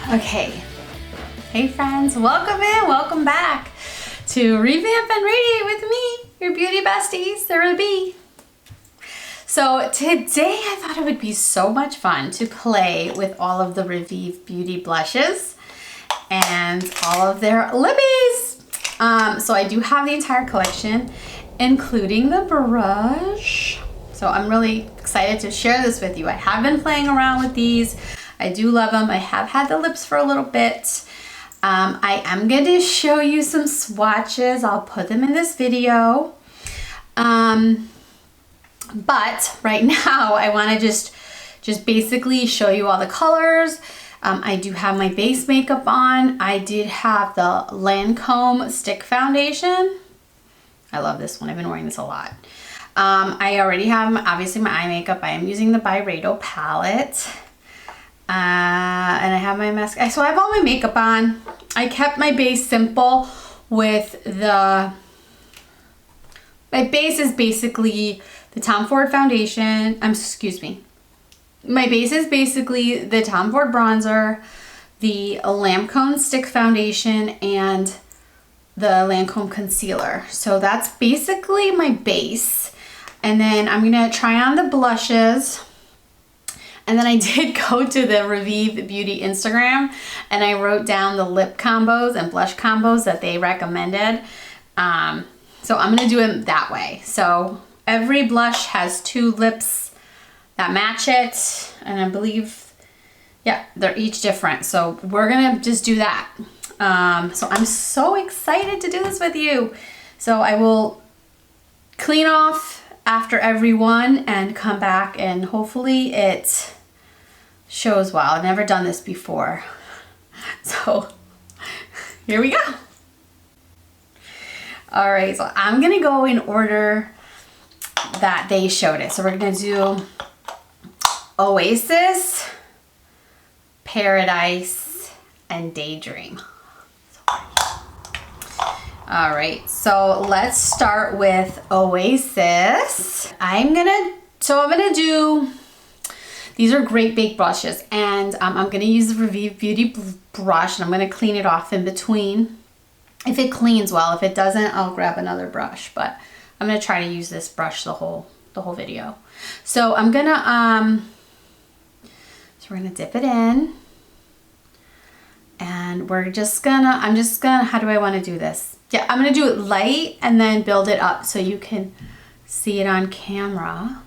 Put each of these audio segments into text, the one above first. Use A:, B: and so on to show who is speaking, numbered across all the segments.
A: Okay, hey friends, welcome in, welcome back to Revamp and Radiate with me, your beauty bestie, Sarah B. So today I thought it would be so much fun to play with all of the Ravie Beauty blushes and all of their lippies. So I do have the entire collection, including the brush. So I'm really excited to share this with you. I have been playing around with these. I do love them. I have had the lips for a little bit. I am going to show you some swatches. I'll put them in this video. But right now I want to just basically show you all the colors. I do have my base makeup on. I did have the Lancome stick foundation. I love this one. I've been wearing this a lot. I already have obviously my eye makeup. I am using the Byredo palette. And I have my mascara. So I have all my makeup on. I kept my base simple with my base is basically the Tom Ford foundation. My base is basically the Tom Ford bronzer, the Lancome stick foundation, and the Lancome concealer. So that's basically my base. And then I'm gonna try on the blushes. And then I did go to the Ravie Beauty Instagram and I wrote down the lip combos and blush combos that they recommended. So I'm gonna do it that way. So every blush has 2 lips that match it. And I believe, yeah, they're each different. So we're gonna just do that. So I'm so excited to do this with you. So I will clean off after every one and come back and hopefully it shows well. I've never done this before. So here we go. All right, so I'm gonna go in order that they showed it. So we're gonna do Oasis, Paradise, and Daydream. All right, so let's start with Oasis. I'm gonna do, these are great bake brushes, and I'm gonna use the Ravie Beauty brush, and I'm gonna clean it off in between. If it cleans well, if it doesn't, I'll grab another brush, but I'm gonna try to use this brush the whole video. So I'm gonna, so we're gonna dip it in, and I'm just gonna, how do I wanna do this? Yeah, I'm gonna do it light and then build it up so you can see it on camera.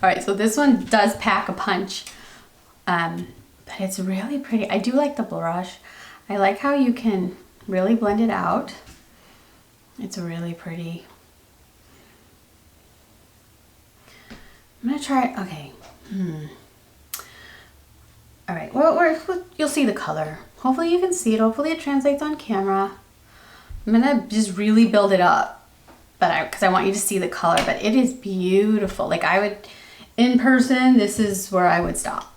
A: All right, so this one does pack a punch, but it's really pretty. I do like the brush. I like how you can really blend it out. It's really pretty. I'm gonna try, okay. All right, well, you'll see the color. Hopefully you can see it. Hopefully it translates on camera. I'm gonna just really build it up, because I want you to see the color, but it is beautiful. Like in person, this is where I would stop.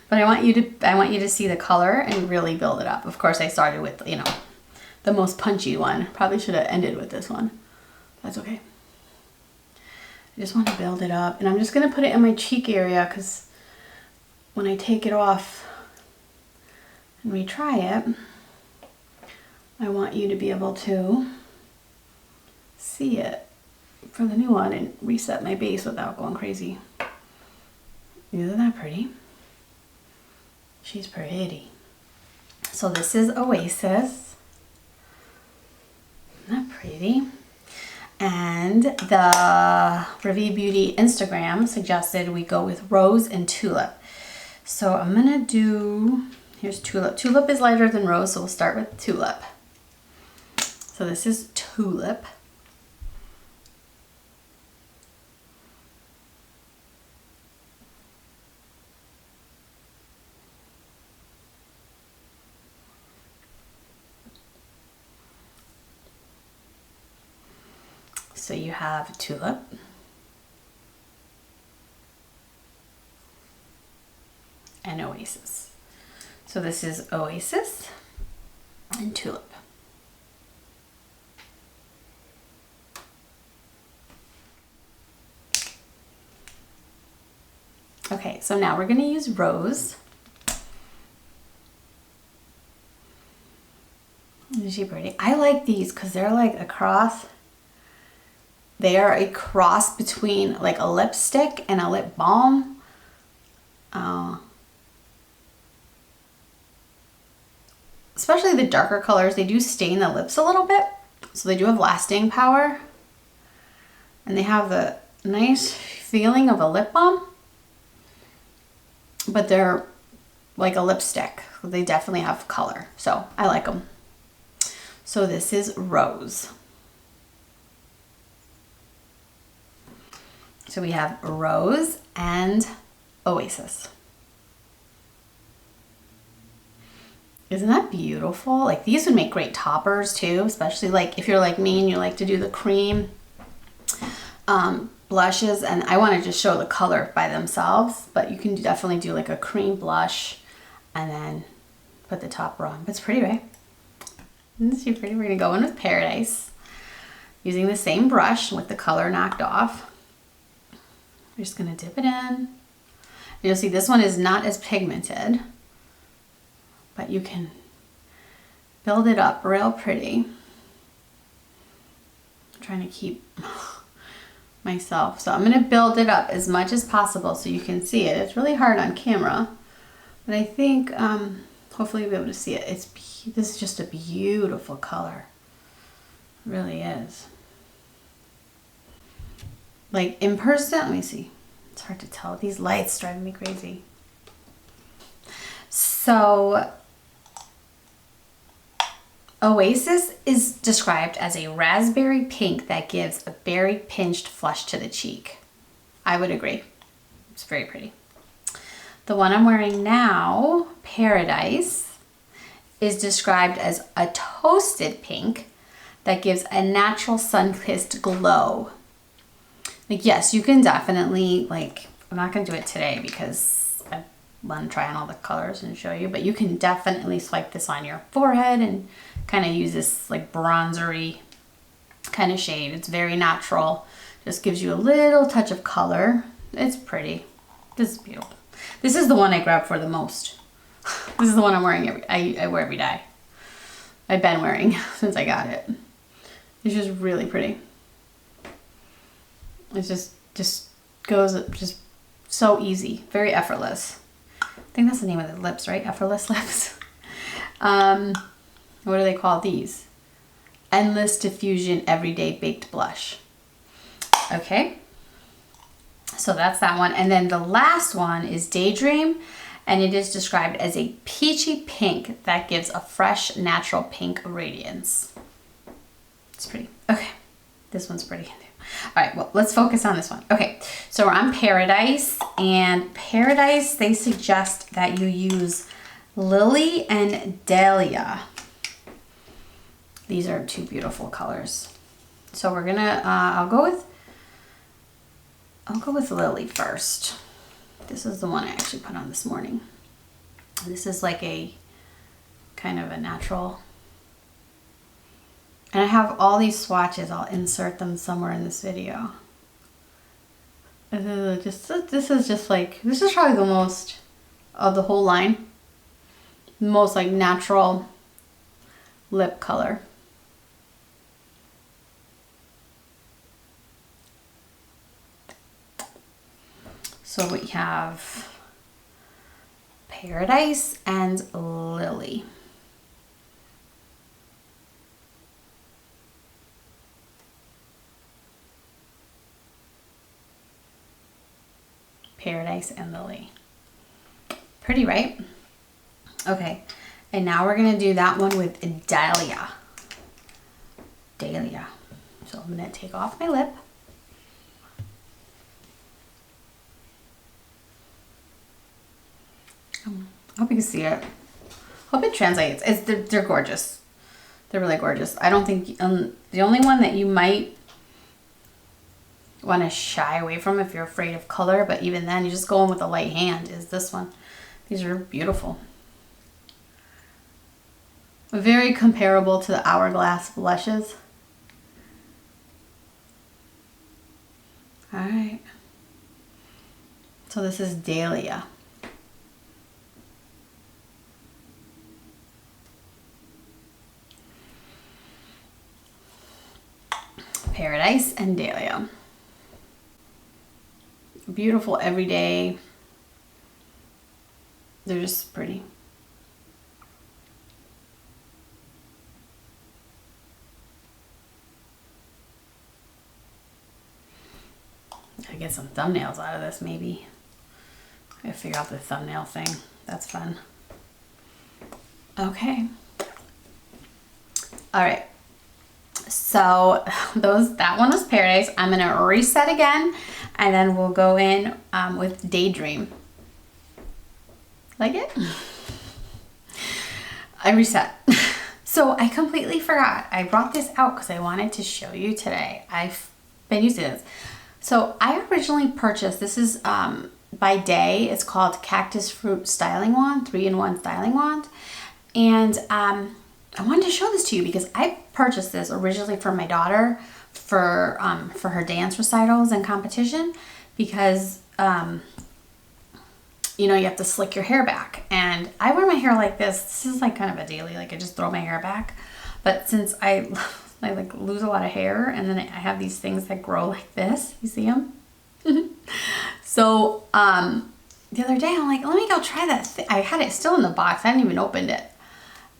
A: But I want you to see the color and really build it up. Of course, I started with, the most punchy one. Probably should have ended with this one. That's okay. I just want to build it up, and I'm just gonna put it in my cheek area because when I take it off and retry it, I want you to be able to see it for the new one and reset my base without going crazy. Isn't that pretty? She's pretty. So this is Oasis. Isn't that pretty? And the Ravie Beauty Instagram suggested we go with Rose and Tulip. So I'm gonna do, here's Tulip. Tulip is lighter than Rose, so we'll start with Tulip. So this is Tulip. So you have Tulip. And Oasis. So this is Oasis and Tulip. Okay, so now we're going to use Rose. Isn't she pretty? I like these because they're like a cross. They are a cross between like a lipstick and a lip balm. Especially the darker colors, they do stain the lips a little bit. So they do have lasting power. And they have the nice feeling of a lip balm. But they're like a lipstick. They definitely have color. So I like them. So this is Rose. So we have Rose and Oasis. Isn't that beautiful? Like these would make great toppers too, especially like if you're like me and you like to do the cream blushes. And I want to just show the color by themselves, but you can definitely do like a cream blush and then put the topper on. But it's pretty, right? Isn't she pretty? We're gonna go in with Paradise using the same brush with the color knocked off. We're just gonna dip it in. You'll see this one is not as pigmented, but you can build it up real pretty. I'm trying to keep myself. So I'm gonna build it up as much as possible so you can see it. It's really hard on camera, but I think hopefully you'll be able to see it. This is just a beautiful color. It really is. Like in person, let me see. It's hard to tell. These lights drive me crazy. So Oasis is described as a raspberry pink that gives a berry pinched flush to the cheek. I would agree. It's very pretty. The one I'm wearing now, Paradise, is described as a toasted pink that gives a natural sun-kissed glow. Like, yes, you can definitely, like, I'm not going to do it today because I want to try on all the colors and show you, but you can definitely swipe this on your forehead and kind of use this, like, bronzery kind of shade. It's very natural. Just gives you a little touch of color. It's pretty. This is beautiful. This is the one I grab for the most. This is the one I'm wearing I wear every day. I've been wearing since I got it. It's just really pretty. It just goes just so easy, very effortless. I think that's the name of the lips, right? Effortless lips. What do they call these? Endless Diffusion Everyday Baked Blush. Okay, so that's that one. And then the last one is Daydream, and it is described as a peachy pink that gives a fresh, natural pink radiance. It's pretty. Okay, this one's pretty. All right, well, let's focus on this one. Okay, so we're on Paradise, and Paradise, they suggest that you use Lily and Dahlia. These are two beautiful colors. So we're gonna, I'll go with Lily first. This is the one I actually put on this morning. This is like a kind of a natural. And I have all these swatches. I'll insert them somewhere in this video. This is probably the most of the whole line. Most like natural lip color. So we have Paradise and Lily. Paradise and Lily. Pretty, right? Okay, and now we're gonna do that one with Dahlia. Dahlia. So I'm gonna take off my lip. I hope you can see it. Hope it translates. They're gorgeous. They're really gorgeous. I don't think the only one that you might want to shy away from if you're afraid of color, but even then you just go in with a light hand, is this one. These are beautiful. Very comparable to the Hourglass blushes. All right. So this is Dahlia. Paradise and Dahlia. Beautiful every day. They're just pretty. I get some thumbnails out of this maybe. I gotta figure out the thumbnail thing. That's fun. Okay. All right. So that one was Paradise. I'm gonna reset again, and then we'll go in with Daydream. Like it? I reset. So I completely forgot. I brought this out because I wanted to show you today. I've been using this. So I originally purchased, this is by Day. It's called Cactus Fruit Styling Wand, 3-in-1 styling wand. And I wanted to show this to you because I purchased this originally for my daughter for her dance recitals and competition, because you know, you have to slick your hair back. And I wear my hair like this. This is like kind of a daily, like I just throw my hair back. But since I like lose a lot of hair, and then I have these things that grow like this. You see them? So the other day I'm like, let me go try that. I had it still in the box. I hadn't even opened it.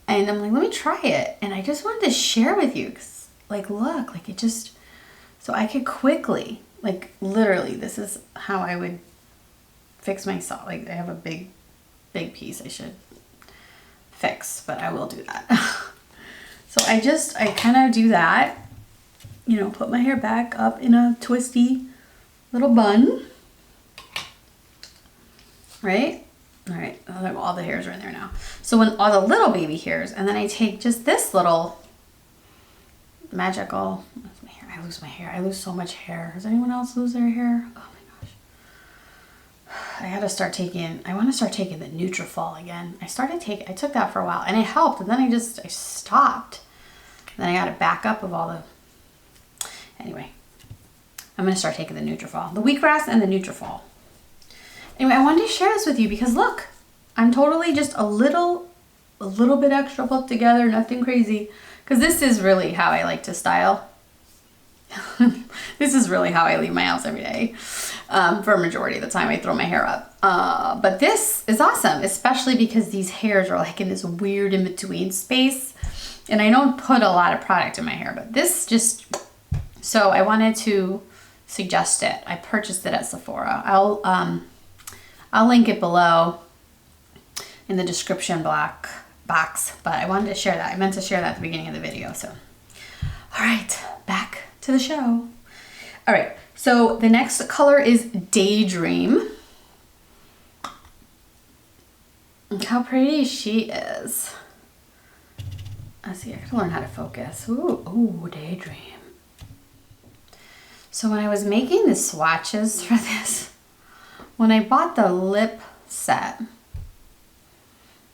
A: And I'm like, let me try it. And I just wanted to share with you, 'cause, like, look, like it just, so I could quickly, like literally, this is how I would fix my saw. Like I have a big piece I should fix, but I will do that. So I kind of do that, you know, put my hair back up in a twisty little bun, right? All right, all the hairs are in there now. So when all the little baby hairs, and then I take just this little magical, I lose my hair. I lose so much hair. Does anyone else lose their hair? Oh my gosh. I want to start taking the Nutrafol again. I took that for a while and it helped, and then I stopped. Then I got it back up of all the, anyway, I'm going to start taking the Nutrafol, the wheatgrass and the Nutrafol. Anyway, I wanted to share this with you because look, I'm totally just a little bit extra put together, nothing crazy. Because this is really how I like to style. This is really how I leave my house every day. For a majority of the time I throw my hair up. But this is awesome, especially because these hairs are like in this weird in-between space. And I don't put a lot of product in my hair, but this just, so I wanted to suggest it. I purchased it at Sephora. I'll link it below in the description box, but I wanted to share that. I meant to share that at the beginning of the video, so. All right, back to the show. All right, so the next color is Daydream. Look how pretty she is. Let's see, I gotta learn how to focus. Ooh, Daydream. So when I was making the swatches for this, when I bought the lip set,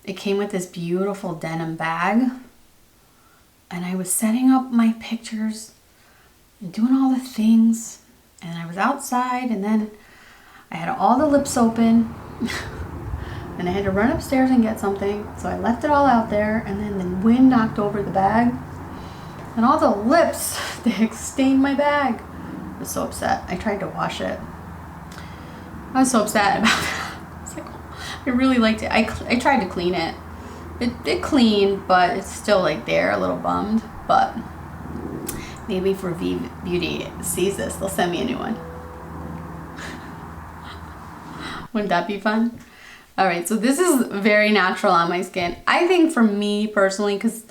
A: it came with this beautiful denim bag, and I was setting up my pictures and doing all the things, and I was outside, and then I had all the lips open and I had to run upstairs and get something, so I left it all out there, and then the wind knocked over the bag and all the lips, they stained my bag. I was so upset. I tried to wash it. I was so upset about that. I was like, I really liked it. I tried to clean it. It cleaned, but it's still like there, a little bummed. But maybe if Ravie Beauty sees this, they'll send me a new one. Wouldn't that be fun? All right, so this is very natural on my skin. I think for me personally, because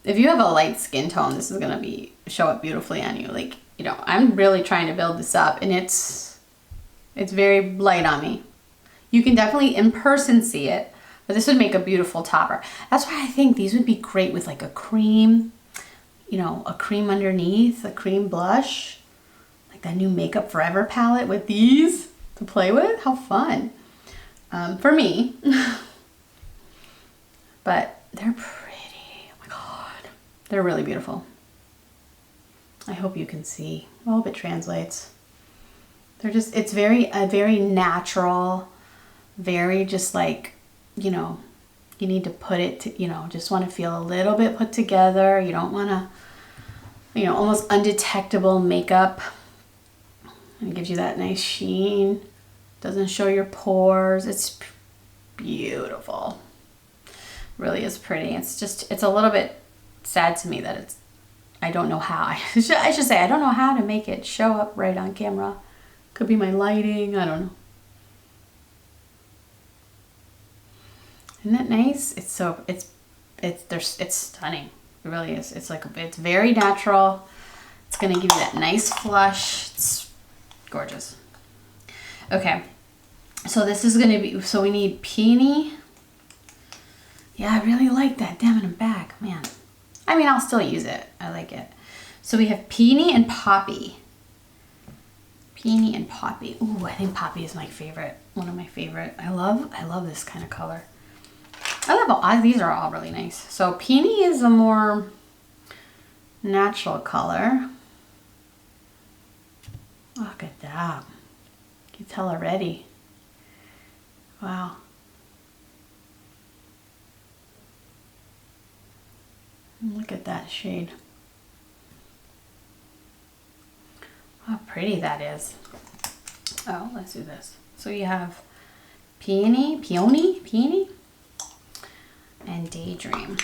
A: if you have a light skin tone, this is gonna show up beautifully on you. Like, you know, I'm really trying to build this up, and it's very light on me. You can definitely in person see it, but this would make a beautiful topper. That's why I think these would be great with like a cream, you know, a cream underneath, a cream blush, like that new Makeup Forever palette with these to play with. How fun. For me. But they're pretty. Oh my God. They're really beautiful. I hope you can see. I hope it translates. They're just, it's a very natural, very just like, you know, you need to put it to, you know, just want to feel a little bit put together. You don't want to, you know, almost undetectable makeup. And it gives you that nice sheen. Doesn't show your pores. It's beautiful. Really is pretty. It's just, it's a little bit sad to me that it's, I don't know how. I should say, I don't know how to make it show up right on camera. Could be my lighting, I don't know. Isn't that nice? It's so, it's stunning. It really is. It's like, it's very natural. It's gonna give you that nice flush. It's gorgeous. Okay, so this is gonna be, so we need Peony. Yeah, I really like that. Damn it, I'm back, man. I mean, I'll still use it. I like it. So we have Peony and Poppy. Peony and Poppy. Ooh, I think Poppy is my favorite. One of my favorite. I love this kind of color. I love all, these are all really nice. So Peony is a more natural color. Look at that. You can tell already. Wow. Look at that shade. How pretty that is. Oh, let's do this. So you have Peony, and Daydream.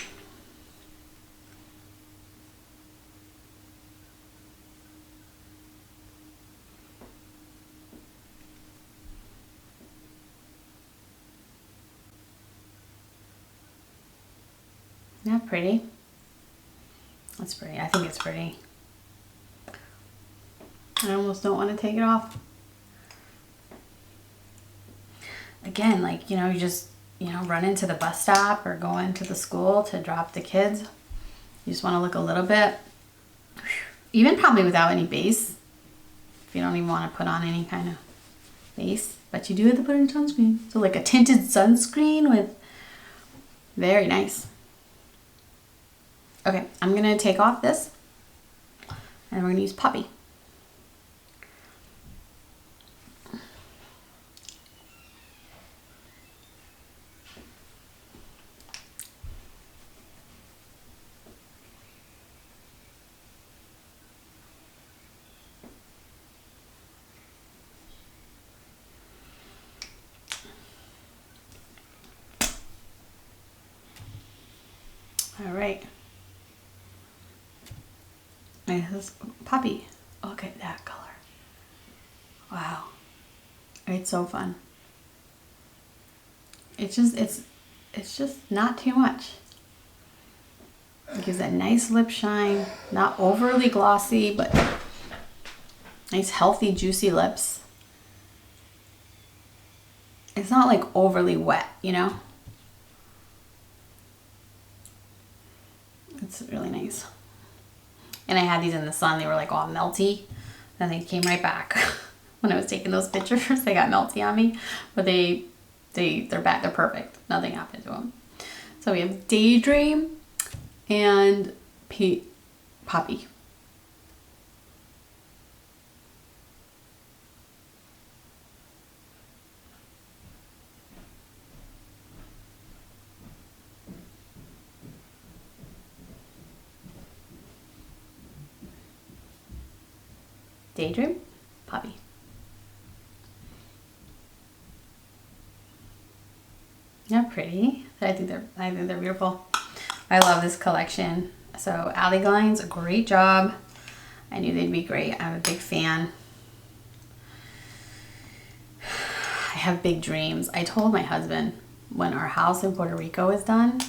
A: Isn't that pretty? That's pretty. I think it's pretty. I almost don't want to take it off. Again, like, you know, you just, you know, run into the bus stop or go into the school to drop the kids. You just want to look a little bit, even probably without any base. If you don't even want to put on any kind of base, but you do have to put in sunscreen. So like a tinted sunscreen with, very nice. Okay, I'm gonna take off this and we're gonna use Poppy. All right. And this is Poppy. Look at that color. Wow. It's so fun. It's just not too much. It gives that nice lip shine, not overly glossy, but nice healthy juicy lips. It's not like overly wet, you know? It's really nice. And I had these in the sun. They were like all melty. Then they came right back. When I was taking those pictures, they got melty on me. But they're back. They're perfect. Nothing happened to them. So we have Daydream and Poppy. Daydream, Poppy. Yeah, pretty. I think they're beautiful. I love this collection. So Alley Glines, a great job. I knew they'd be great. I'm a big fan. I have big dreams. I told my husband when our house in Puerto Rico is done,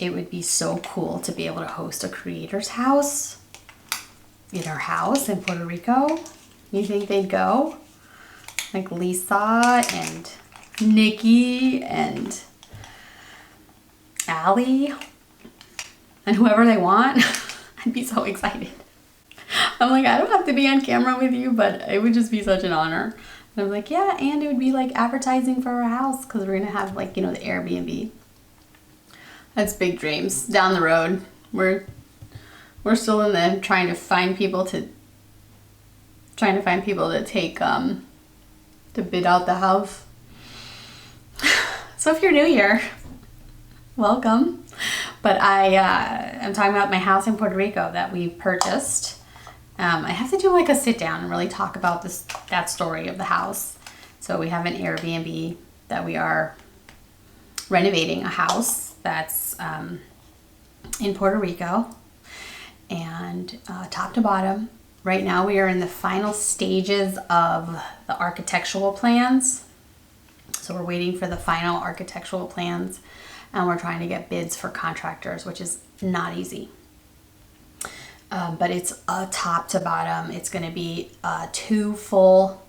A: it would be so cool to be able to host a creator's house in our house in Puerto Rico. You think they'd go? Like Lisa and Nikki and Allie and whoever they want. I'd be so excited. I'm like, I don't have to be on camera with you, but it would just be such an honor. And I'm like, yeah, and it would be like advertising for our house because we're gonna have like, you know, the Airbnb. That's big dreams down the road. We're still in the trying to find people to take to bid out the house. So if you're new here, welcome. But I'm talking about my house in Puerto Rico that we purchased. I have to do like a sit down and really talk about that story of the house. So we have an Airbnb that we are renovating a house that's in Puerto Rico, and top to bottom. Right now we are in the final stages of the architectural plans. So we're waiting for the final architectural plans, and we're trying to get bids for contractors, which is not easy. But it's a top to bottom. It's going to be two full,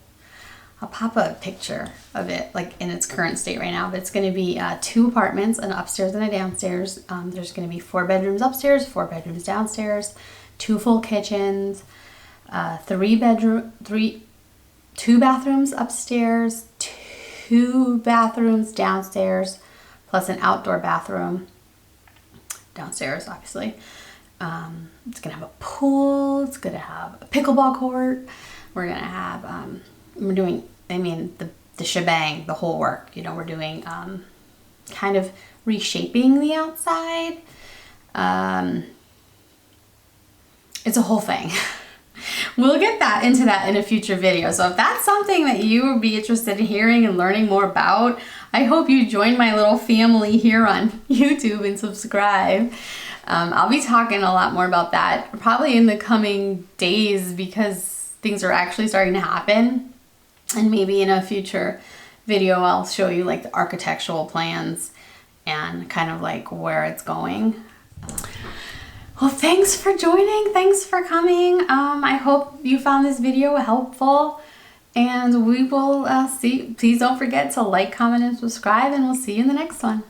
A: I'll pop a picture of it like in its current state right now, but it's going to be 2 apartments, an upstairs and a downstairs. There's going to be 4 bedrooms upstairs, 4 bedrooms downstairs, 2 full kitchens, 2 bathrooms upstairs, 2 bathrooms downstairs, plus an outdoor bathroom downstairs, obviously. It's gonna have a pool. It's gonna have a pickleball court. We're gonna have we're doing, I mean, the shebang, the whole work. You know, we're doing kind of reshaping the outside. It's a whole thing. We'll get into that in a future video. So if that's something that you would be interested in hearing and learning more about, I hope you join my little family here on YouTube and subscribe. I'll be talking a lot more about that probably in the coming days, because things are actually starting to happen. And maybe in a future video, I'll show you like the architectural plans and kind of like where it's going. Well, thanks for joining. Thanks for coming. I hope you found this video helpful, and we will see. Please don't forget to like, comment, and subscribe, and we'll see you in the next one.